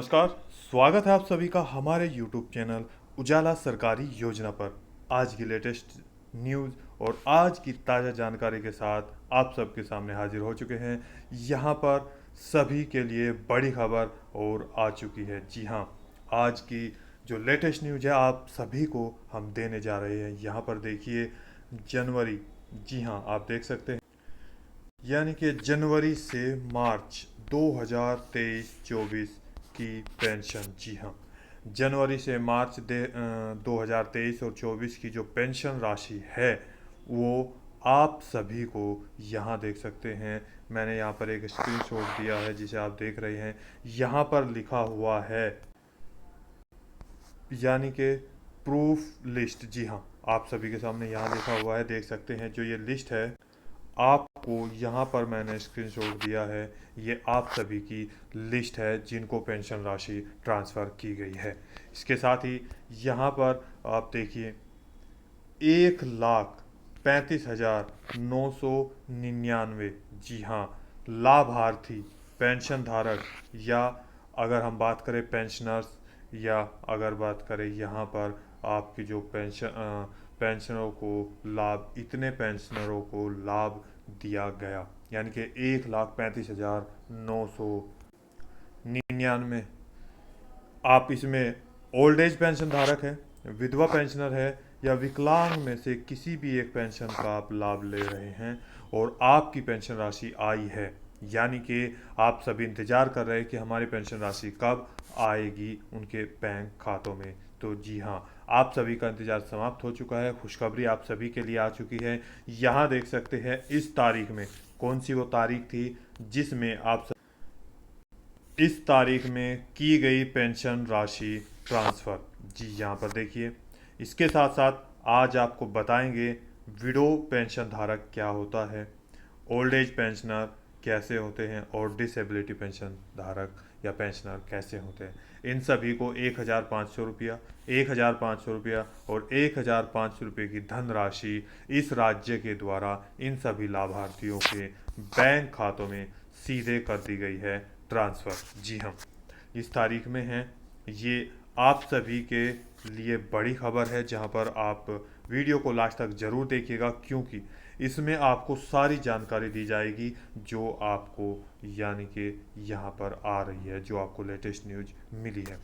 नमस्कार। स्वागत है आप सभी का हमारे YouTube चैनल उजाला सरकारी योजना पर। आज की लेटेस्ट न्यूज़ और आज की ताज़ा जानकारी के साथ आप सबके सामने हाजिर हो चुके हैं। यहाँ पर सभी के लिए बड़ी खबर और आ चुकी है। जी हाँ, आज की जो लेटेस्ट न्यूज़ है आप सभी को हम देने जा रहे हैं। यहाँ पर देखिए जनवरी, जी हाँ आप देख सकते हैं, यानी कि जनवरी से मार्च 2023-24 की पेंशन। जी हाँ, जनवरी से मार्च 2023 और 24 की जो पेंशन राशि है वो आप सभी को यहाँ देख सकते हैं। मैंने यहाँ पर एक स्क्रीनशॉट दिया है जिसे आप देख रहे हैं। यहाँ पर लिखा हुआ है, यानी कि प्रूफ लिस्ट। जी हाँ, आप सभी के सामने यहाँ लिखा हुआ है, देख सकते हैं। जो ये लिस्ट है आपको यहाँ पर मैंने स्क्रीनशॉट दिया है, ये आप सभी की लिस्ट है जिनको पेंशन राशि ट्रांसफ़र की गई है। इसके साथ ही यहाँ पर आप देखिए 1,35,999, जी हाँ, लाभार्थी पेंशन धारक, या अगर हम बात करें पेंशनर्स, या अगर बात करें यहाँ पर आपकी जो पेंशनरों को लाभ, इतने पेंशनरों को लाभ दिया गया, यानी कि 1,35,999। आप इसमें ओल्ड एज पेंशन धारक है, विधवा पेंशनर है, या विकलांग में से किसी भी एक पेंशन का आप लाभ ले रहे हैं और आपकी पेंशन राशि आई है, यानी कि आप सभी इंतज़ार कर रहे हैं कि हमारी पेंशन राशि कब आएगी उनके बैंक खातों में। तो जी हाँ, आप सभी का इंतज़ार समाप्त हो चुका है। खुशखबरी आप सभी के लिए आ चुकी है। यहाँ देख सकते हैं इस तारीख में, कौन सी वो तारीख थी जिसमें आप, इस तारीख में की गई पेंशन राशि ट्रांसफ़र। जी यहाँ पर देखिए। इसके साथ साथ आज आपको बताएंगे विडो पेंशन धारक क्या होता है, ओल्ड एज पेंशनर कैसे होते हैं, और डिसेबिलिटी पेंशन धारक या पेंशनर कैसे होते हैं। इन सभी को 1,500 रुपया, 1,500 रुपया और 1,500 रुपये की धनराशि इस राज्य के द्वारा इन सभी लाभार्थियों के बैंक खातों में सीधे कर दी गई है ट्रांसफ़र। जी हाँ, इस तारीख में है। ये आप सभी के लिए बड़ी खबर है, जहां पर आप वीडियो को लास्ट तक ज़रूर देखिएगा, क्योंकि इसमें आपको सारी जानकारी दी जाएगी जो आपको, यानी कि यहाँ पर आ रही है, जो आपको लेटेस्ट न्यूज़ मिली है।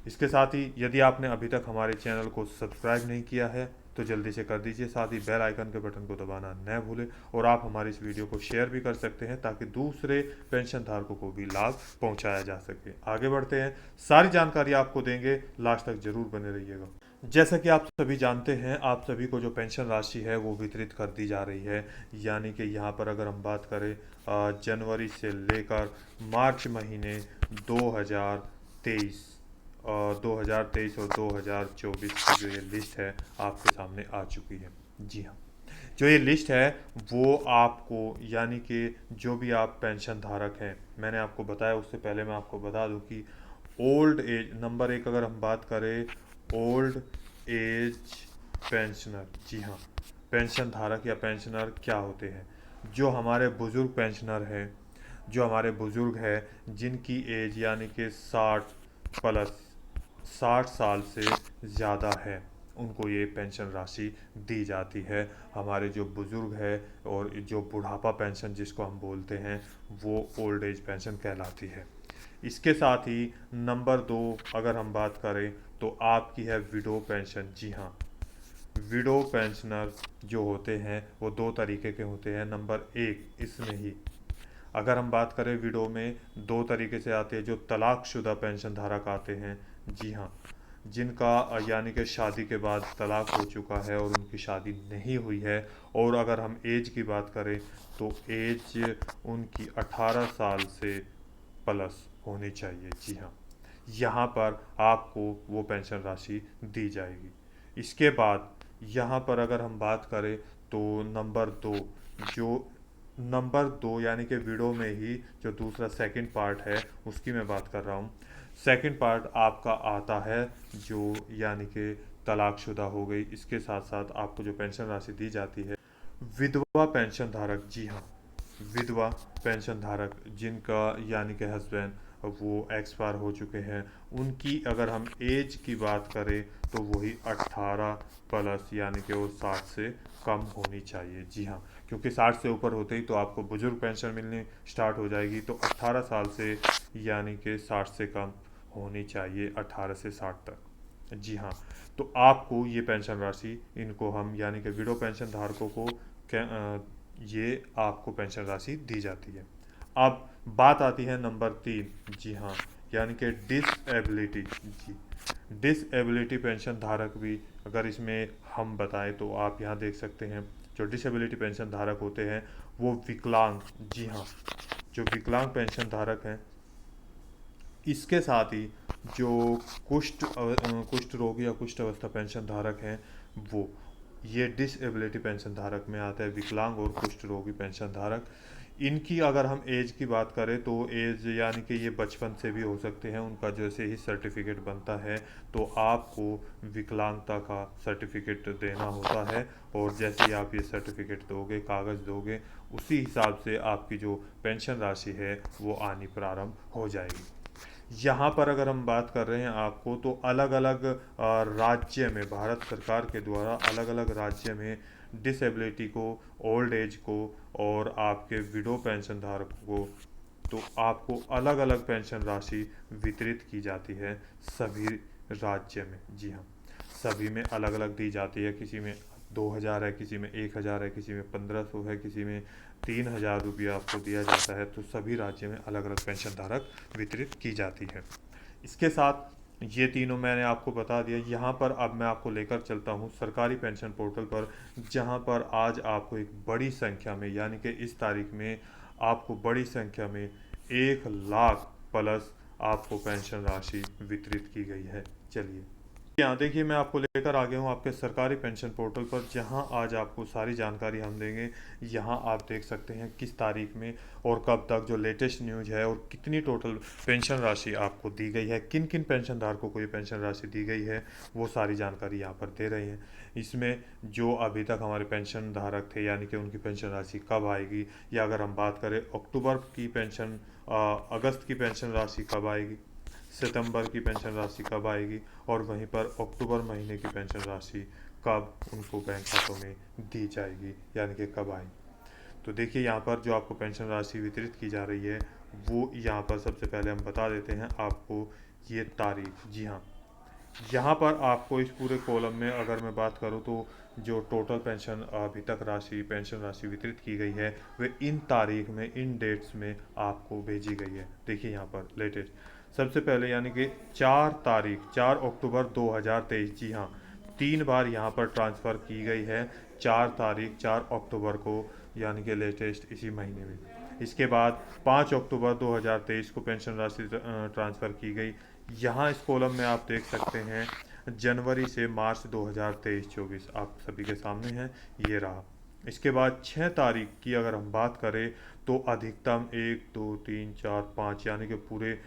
इसके साथ ही यदि आपने अभी तक हमारे चैनल को सब्सक्राइब नहीं किया है तो जल्दी से कर दीजिए। साथ ही बेल आइकन के बटन को दबाना न भूलें, और आप हमारी इस वीडियो को शेयर भी कर सकते हैं ताकि दूसरे पेंशन धारकों को भी लाभ पहुंचाया जा सके। आगे बढ़ते हैं, सारी जानकारी आपको देंगे, लास्ट तक जरूर बने रहिएगा। जैसा कि आप सभी जानते हैं, आप सभी को जो पेंशन राशि है वो वितरित कर दी जा रही है, यानी कि यहाँ पर अगर हम बात करें जनवरी से लेकर मार्च महीने 2023, 2023 और 2024 की जो ये लिस्ट है आपके सामने आ चुकी है। जी हाँ, जो ये लिस्ट है वो आपको, यानी कि जो भी आप पेंशन धारक हैं, मैंने आपको बताया, उससे पहले मैं आपको बता दूं कि ओल्ड एज नंबर एक, अगर हम बात करें ओल्ड एज पेंशनर, जी हाँ, पेंशन धारक या पेंशनर क्या होते हैं। जो हमारे बुज़ुर्ग पेंशनर हैं, जो हमारे बुज़ुर्ग हैं जिनकी एज यानी कि 60+, 60 साल से ज़्यादा है, उनको ये पेंशन राशि दी जाती है। हमारे जो बुज़ुर्ग है और जो बुढ़ापा पेंशन जिसको हम बोलते हैं, वो ओल्ड एज पेंशन कहलाती है। इसके साथ ही नंबर दो अगर हम बात करें तो आपकी है विडो पेंशन। जी हाँ, विडो पेंशनर जो होते हैं वो दो तरीके के होते हैं। नंबर एक, इसमें ही अगर हम बात करें विडो में दो तरीके से आते हैं, जो तलाकशुदा पेंशन धारक आते हैं। जी हाँ, जिनका यानी कि शादी के बाद तलाक हो चुका है और उनकी शादी नहीं हुई है, और अगर हम एज की बात करें तो एज उनकी 18 साल से प्लस होनी चाहिए। जी हाँ, यहाँ पर आपको वो पेंशन राशि दी जाएगी। इसके बाद यहाँ पर अगर हम बात करें तो नंबर दो, जो नंबर दो यानी कि विडो में ही जो दूसरा सेकंड पार्ट है उसकी मैं बात कर रहा हूँ। सेकंड पार्ट आपका आता है जो, यानी कि तलाकशुदा हो गई, इसके साथ साथ आपको जो पेंशन राशि दी जाती है विधवा पेंशन धारक। जी हाँ, विधवा पेंशन धारक जिनका यानी कि हस्बैंड वो एक्सपायर हो चुके हैं, उनकी अगर हम एज की बात करें तो वही 18 प्लस यानी कि वो 60 से कम होनी चाहिए। जी हाँ, क्योंकि 60 से ऊपर होते ही तो आपको बुजुर्ग पेंशन मिलनी स्टार्ट हो जाएगी, तो 18 साल से यानी कि 60 से कम होनी चाहिए, 18 से 60 तक। जी हाँ, तो आपको ये पेंशन राशि, इनको हम यानी कि विडो पेंशन धारकों को ये आपको पेंशन राशि दी जाती है। अब बात आती है नंबर 3। जी हाँ, यानी कि डिसएबिलिटी। जी, डिसएबिलिटी पेंशन धारक भी अगर इसमें हम बताएं तो आप यहाँ देख सकते हैं, जो डिसेबिलिटी पेंशन धारक होते हैं वो विकलांग। जी हाँ, जो विकलांग पेंशन धारक हैं, इसके साथ ही जो कुष्ठ रोग या कुष्ठ अवस्था पेंशन धारक हैं, वो ये डिसएबिलिटी पेंशन धारक में आता है, विकलांग और कुष्ठ रोगी पेंशन धारक। इनकी अगर हम एज की बात करें तो एज यानी कि ये बचपन से भी हो सकते हैं, उनका जैसे ही सर्टिफिकेट बनता है तो आपको विकलांगता का सर्टिफिकेट देना होता है, और जैसे ही आप ये सर्टिफिकेट दोगे, कागज़ दोगे, उसी हिसाब से आपकी जो पेंशन राशि है वो आनी प्रारंभ हो जाएगी। यहाँ पर अगर हम बात कर रहे हैं आपको, तो अलग अलग राज्य में भारत सरकार के द्वारा अलग अलग राज्य में डिसेबिलिटी को, ओल्ड एज को और आपके विडो पेंशन धारकों को, तो आपको अलग अलग पेंशन राशि वितरित की जाती है सभी राज्य में। जी हाँ, सभी में अलग अलग दी जाती है, किसी में 2000 है, किसी में 1000 है, किसी में 1500 है, किसी में 3000 रुपया आपको दिया जाता है। तो सभी राज्य में अलग अलग पेंशन धारक वितरित की जाती है। इसके साथ ये तीनों मैंने आपको बता दिया। यहाँ पर अब मैं आपको लेकर चलता हूँ सरकारी पेंशन पोर्टल पर, जहाँ पर आज आपको एक बड़ी संख्या में यानी कि इस तारीख में आपको बड़ी संख्या में 1 लाख प्लस आपको पेंशन राशि वितरित की गई है। चलिए यहाँ देखिए, मैं आपको लेकर आ गया हूँ आपके सरकारी पेंशन पोर्टल पर, जहाँ आज आपको सारी जानकारी हम देंगे। यहाँ आप देख सकते हैं किस तारीख में और कब तक जो लेटेस्ट न्यूज है और कितनी टोटल पेंशन राशि आपको दी गई है, किन किन पेंशन धारकों को ये पेंशन राशि दी गई है, वो सारी जानकारी यहाँ पर दे रहे हैं। इसमें जो अभी तक हमारे पेंशन धारक थे यानी कि उनकी पेंशन राशि कब आएगी, या अगर हम बात करें अक्टूबर की पेंशन, अगस्त की पेंशन राशि कब आएगी, सितंबर की पेंशन राशि कब आएगी, और वहीं पर अक्टूबर महीने की पेंशन राशि कब उनको बैंक खातों में दी जाएगी, यानी कि कब आएगी। तो देखिए यहाँ पर जो आपको पेंशन राशि वितरित की जा रही है, वो यहाँ पर सबसे पहले हम बता देते हैं आपको ये तारीख। जी हाँ, यहाँ पर आपको इस पूरे कॉलम में अगर मैं बात करूँ तो जो टोटल पेंशन अभी तक राशि पेंशन राशि वितरित की गई है, वे इन तारीख में, इन डेट्स में आपको भेजी गई है। देखिए यहाँ पर लेटेस्ट सबसे पहले यानी कि 4 तारीख, 4 अक्टूबर 2023। जी हाँ, 3 बार यहाँ पर ट्रांसफ़र की गई है, 4 तारीख 4 अक्टूबर को, यानी कि लेटेस्ट इसी महीने में। इसके बाद 5 अक्टूबर 2023 को पेंशन राशि ट्रांसफ़र की गई। यहाँ इस कॉलम में आप देख सकते हैं जनवरी से मार्च 2023-24 आप सभी के सामने हैं, ये रहा। इसके बाद 6 तारीख की अगर हम बात करें तो अधिकतम 1 2 3 4 5 यानी कि पूरे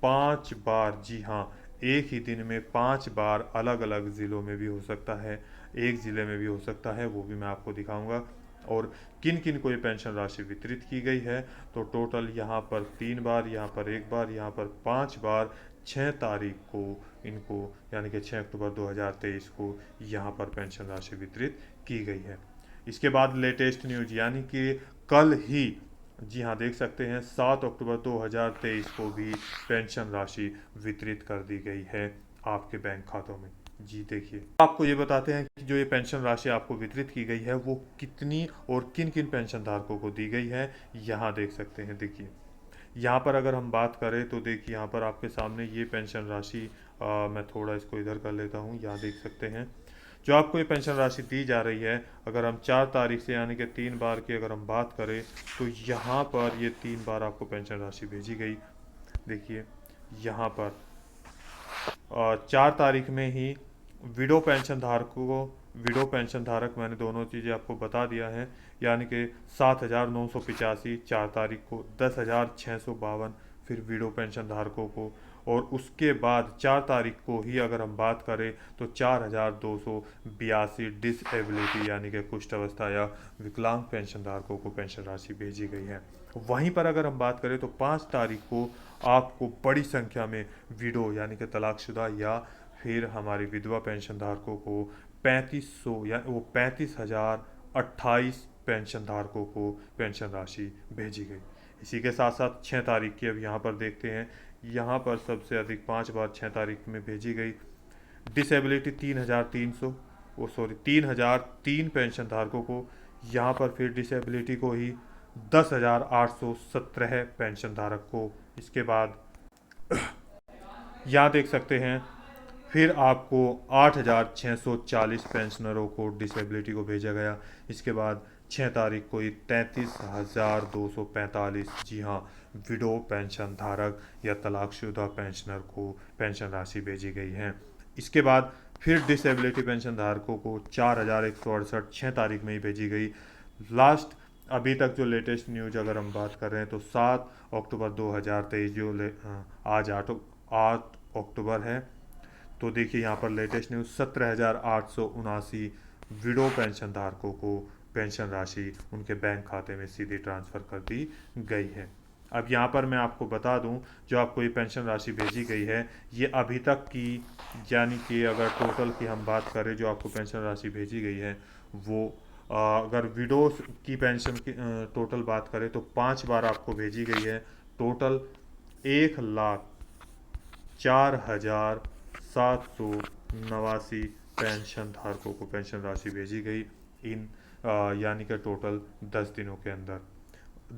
5 बार। जी हाँ, एक ही दिन में 5 बार अलग अलग ज़िलों में भी हो सकता है, एक ज़िले में भी हो सकता है, वो भी मैं आपको दिखाऊंगा। और किन किन को ये पेंशन राशि वितरित की गई है, तो टोटल यहाँ पर 3 बार, यहाँ पर 1 बार, यहाँ पर 5 बार 6 तारीख को इनको यानी कि 6 अक्टूबर 2023 को यहाँ पर पेंशन राशि वितरित की गई है। इसके बाद लेटेस्ट न्यूज यानी कि कल ही, जी हाँ देख सकते हैं, 7 अक्टूबर 2023 को भी पेंशन राशि वितरित कर दी गई है आपके बैंक खातों में। जी देखिए, आपको ये बताते हैं कि जो ये पेंशन राशि आपको वितरित की गई है वो कितनी और किन किन पेंशन धारकों को दी गई है, यहाँ देख सकते हैं। देखिए यहाँ पर अगर हम बात करें तो देखिए यहाँ पर आपके सामने ये पेंशन राशि, मैं थोड़ा इसको इधर कर लेता हूँ, यहाँ देख सकते हैं जो आपको ये पेंशन राशि दी जा रही है। अगर हम 4 तारीख से यानी कि 3 बार की अगर हम बात करें तो यहाँ पर ये 3 बार आपको पेंशन राशि भेजी गई। देखिए यहाँ पर 4 तारीख में ही विडो पेंशन धारकों को, विडो पेंशन धारक मैंने दोनों चीज़ें आपको बता दिया है, यानी कि 7,985 4 तारीख को, 10,652 फिर विडो पेंशन धारकों को, और उसके बाद 4 तारीख को ही अगर हम बात करें तो 4,282 डिसएबिलिटी यानी कि कुष्ठ अवस्था या विकलांग पेंशन धारकों को पेंशन राशि भेजी गई है। वहीं पर अगर हम बात करें तो 5 तारीख को आपको बड़ी संख्या में विडो यानी कि तलाकशुदा या फिर हमारी विधवा पेंशन धारकों को 3500 या वो 35,028 पेंशन धारकों को पेंशन राशि भेजी गई। इसी के साथ साथ 6 तारीख की अब यहाँ पर देखते हैं। यहाँ पर सबसे अधिक 5 बार 6 तारीख में भेजी गई। डिसेबिलिटी 3,300 वो सॉरी 3,003 पेंशन धारकों को। यहाँ पर फिर डिसेबिलिटी को ही 10,817 पेंशन धारक को। इसके बाद यहाँ देख सकते हैं फिर आपको 8,640 पेंशनरों को डिसेबिलिटी को भेजा गया। इसके बाद 6 तारीख को ही 33,245 जी हाँ विडो पेंशन धारक या तलाकशुदा पेंशनर को पेंशन राशि भेजी गई है। इसके बाद फिर डिसेबिलिटी पेंशन धारकों को 4,168 6 तारीख में ही भेजी गई। लास्ट अभी तक जो लेटेस्ट न्यूज अगर हम बात कर रहे हैं तो 7 अक्टूबर 2023 जो आज 8 अक्टूबर है, तो देखिए यहाँ पर लेटेस्ट न्यूज़ 17,879 विडो पेंशन धारकों को पेंशन राशि उनके बैंक खाते में सीधी ट्रांसफ़र कर दी गई है। अब यहाँ पर मैं आपको बता दूं, जो आपको ये पेंशन राशि भेजी गई है ये अभी तक की, यानी कि अगर टोटल की हम बात करें जो आपको पेंशन राशि भेजी गई है वो अगर विडो की पेंशन की टोटल बात करें तो 5 बार आपको भेजी गई है। टोटल 1,04,789 पेंशन धारकों को पेंशन राशि भेजी गई इन यानी कि टोटल 10 दिनों के अंदर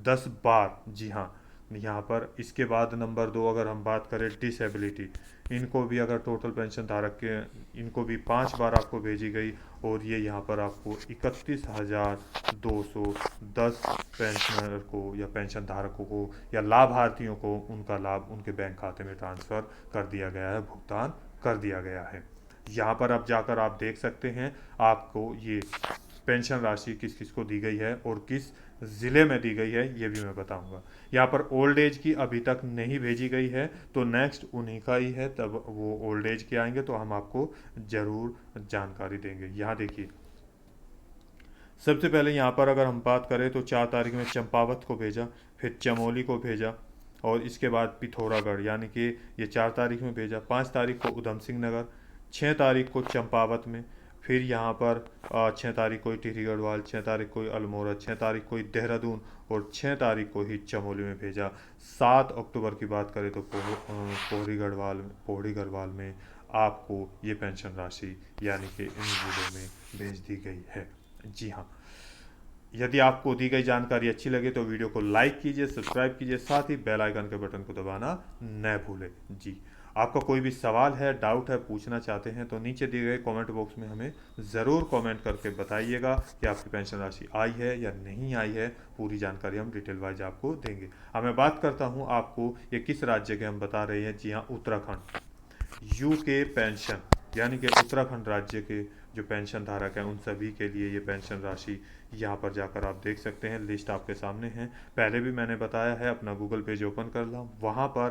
10 बार। जी हाँ यहाँ पर। इसके बाद नंबर 2 अगर हम बात करें डिसेबिलिटी, इनको भी अगर टोटल पेंशन धारक के इनको भी 5 बार आपको भेजी गई और ये यहाँ पर आपको 31,210 पेंशनर को या पेंशन धारकों को या लाभार्थियों को उनका लाभ उनके बैंक खाते में ट्रांसफ़र कर दिया गया है, भुगतान कर दिया गया है। यहाँ पर अब जाकर आप देख सकते हैं आपको ये पेंशन राशि किस किस को दी गई है और किस ज़िले में दी गई है ये भी मैं बताऊंगा। यहाँ पर ओल्ड एज की अभी तक नहीं भेजी गई है तो नेक्स्ट उन्हीं का ही है, तब वो ओल्ड एज के आएंगे तो हम आपको ज़रूर जानकारी देंगे। यहाँ देखिए सबसे पहले यहाँ पर अगर हम बात करें तो 4 तारीख में चंपावत को भेजा, फिर चमोली को भेजा और इसके बाद पिथौरागढ़ यानी कि ये 4 तारीख में भेजा। 5 तारीख को उधम सिंह नगर, 6 तारीख को चंपावत में, फिर यहाँ पर 6 तारीख को ही टिहरी गढ़वाल, 6 तारीख को ही अल्मोड़ा, 6 तारीख को ही देहरादून और 6 तारीख को ही चमोली में भेजा। 7 अक्टूबर की बात करें तो पोहड़ी गढ़वाल में आपको ये पेंशन राशि यानी कि इन जिलों में भेज दी गई है। जी हाँ, यदि आपको दी गई जानकारी अच्छी लगे तो वीडियो को लाइक कीजिए, सब्सक्राइब कीजिए, साथ ही बेल आइकन के बटन को दबाना न भूलें। जी, आपका कोई भी सवाल है, डाउट है, पूछना चाहते हैं तो नीचे दिए गए कमेंट बॉक्स में हमें ज़रूर कमेंट करके बताइएगा कि आपकी पेंशन राशि आई है या नहीं आई है। पूरी जानकारी हम डिटेल वाइज आपको देंगे। अब मैं बात करता हूँ आपको ये किस राज्य के हम बता रहे हैं। जी हाँ, उत्तराखंड। यूके पेंशन यानी कि उत्तराखंड राज्य के जो पेंशन धारक हैं उन सभी के लिए ये पेंशन राशि यहाँ पर जाकर आप देख सकते हैं। लिस्ट आपके सामने है, पहले भी मैंने बताया है। अपना गूगल पेज ओपन कर लो, वहाँ पर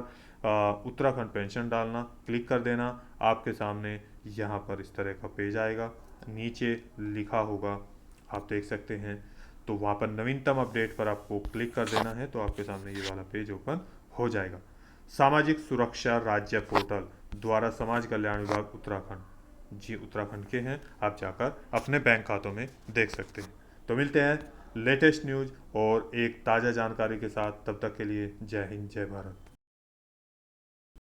उत्तराखंड पेंशन डालना, क्लिक कर देना, आपके सामने यहाँ पर इस तरह का पेज आएगा। नीचे लिखा होगा, आप देख सकते हैं, तो वहाँ पर नवीनतम अपडेट पर आपको क्लिक कर देना है तो आपके सामने ये वाला पेज ओपन हो जाएगा। सामाजिक सुरक्षा राज्य पोर्टल द्वारा समाज कल्याण विभाग उत्तराखंड, जी उत्तराखंड के हैं, आप जाकर अपने बैंक खातों में देख सकते हैं। तो मिलते हैं लेटेस्ट न्यूज़ और एक ताज़ा जानकारी के साथ, तब तक के लिए जय हिंद, जय भारत।